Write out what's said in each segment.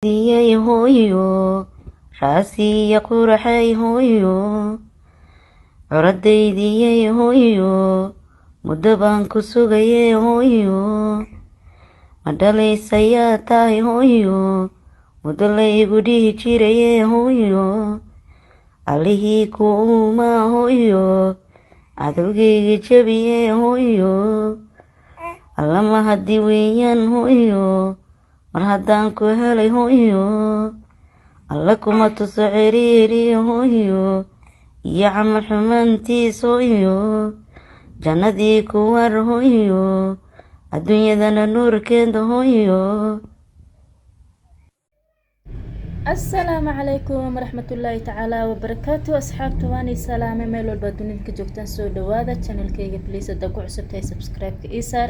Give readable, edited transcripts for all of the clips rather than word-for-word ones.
diyay hooyo raasiya quraxay hooyo curadeydiyay hooyo muddo baan ku sugayay hooyo ma dhalaysayaa tahay hooyo muddo laygu dhihi jiraye hooyo allihii kuumaa hooyo cadowgayga jabiye hooyo allama haddii weeyaan hooyo mar haddaan ku helay hooyo alla kuma tuso ciriiri hooyo iyo camal xumaantiis hooyo jannadii ku war hooyo adduunyadana nuurkeeda hooyo. asalaamu calaykum waraxmatullaahi tacaala wabarakaatu asxaabta waani salaame meel walba dunida ka joogtaan soo dhawaada channelkayga please haddaa ku cusubtahay subscribe-ka ii saar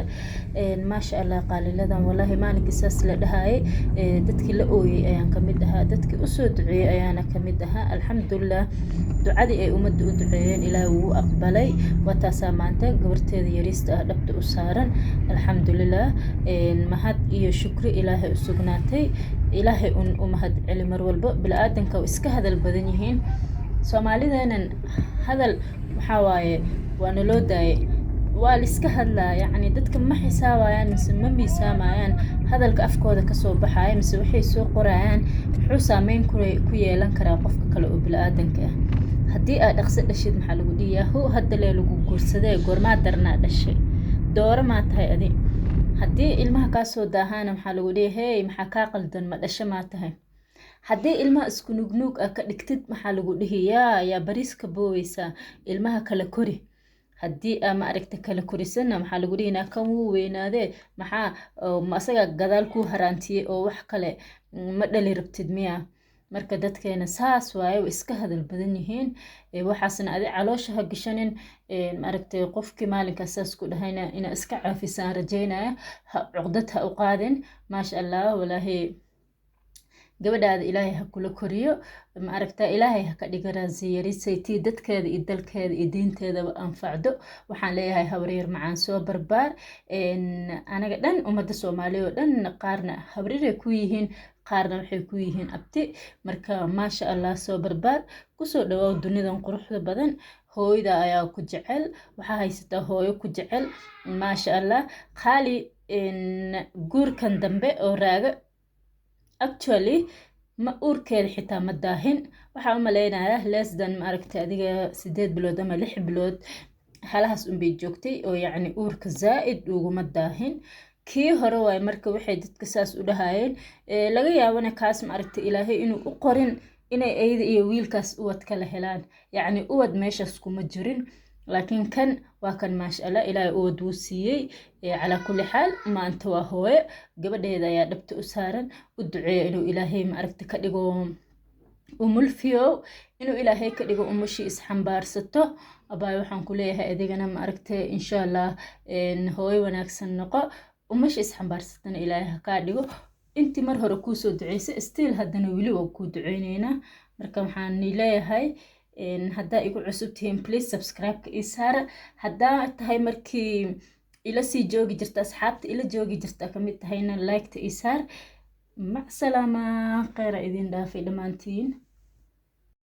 maasha allah qaaliladan walaahi maalinkii saas la dhahaayay dadkii la ooyey ayaan kamid ahaa dadkii usoo duceeyey ayaana kamid ahaa alxamdulilah ducadii ay ummadda u duceeyeen ilaahay wuu aqbalay waa taasaa maanta gabarteeda yariista ah dhabta u saaran alxamdulilah mahad iyo shukri ilaahay u sugnaatay ilaahay u mahad celi mar walba bini-aadanka oo iska hadal badan yihiin soomaalideenan hadal waxaa waaye waa naloo daayay waa la iska hadlaa yacni dadka ma xisaabayaan mise ma miisaamayaan hadalka afkooda kasoo baxaya mise waxay soo qorayaan muxuu saameyn ku yeelan karaa qofka kale oo bini-aadanka ah haddii aad dhaqso dhashid maxaa lagu dhihiyaa hu hadda lee lagu guursadee goormaa darnaa dhashay dooro maa tahay adi haddii ilmaha kaa soo daahaana maxaa lagu dhihi hey maxaa kaa qaldan ma dhasho maa tahay haddii ilmaha isku nugnuug ah ka dhigtid maxaa lagu dhihi yaa bariiska booweysaa ilmaha kala kori haddii aa ma aragta kala korisana maxaa lagu dhihi naa kan wuu weynaadee maxaa asaga gadaal kuu haraantiyey oo wax kale ma dhali rabtid miya marka dadkeena saas waaye way iska hadal badan yihiin waxaasna adi caloosha ha gashanin maaragtay qofkii maalinkaas saas ku dhahayna inaa iska caafisaan rajaynaya cuqdad ha u qaadin maasha allah walaahi gabadhaada ilaahay ha kula koriyo maaragta ilaahay ha ka dhiga raasiyarisayti dadkeeda iyo dalkeeda iyo diinteedaba anfacdo waxaan leeyahay habaryar macaan soo barbaar anaga dhan ummadda soomaaliya oo dhan qaarna habriray ku yihiin qaarna waxay ku yihiin abti marka maasha allah soo barbaar kusoo dhawaaw dunidan quruxda badan hooyada ayaa ku jecel waxaa haysataa hooyo ku jecel maasha allah qaali guurkan dambe oo raaga actually ma uurkeeda xitaa ma daahin waxaa u maleynayaa lesdan maaragtay adiga 8 bilood ama 6 bilood halahaas unbay joogtay oo yacni uurka zaa'id uguma daahin kii hore waay marka waxay dadka saas u dhahayeen laga yaabana kaas maaragtay ilaahay inuu u qorin inay ayada iyo wiilkaas uwad kala helaan yacni uwad meeshaas kuma jirin laakiin kan waa kan maasha allah ilaahay uwad wuu siiyey calaa kulli xaal maanta waa hooyo gabadheeda ayaa dhabta u saaran u duceeya inuu ilaahay maaragta ka dhigo umulfiyow inuu ilaahay ka dhigo umushii isxambaarsato abaay waxaan ku leeyahay adigana maaragta insha allah hooyo wanaagsan noqo umushii isxambaarsatana ilaahay ha kaa dhigo intii mar hore kuusoo duceysay still haddana weli waa kuu duceyneynaa marka waxaan leeyahay haddaa igu cusub tihiin please subscribe-ka ii saara haddaa tahay markii ila sii joogi jirta asxaabta ila joogi jirta kamid tahayna like-ta ii saar macsalaama kheyra idin dhaafay dhammaantiin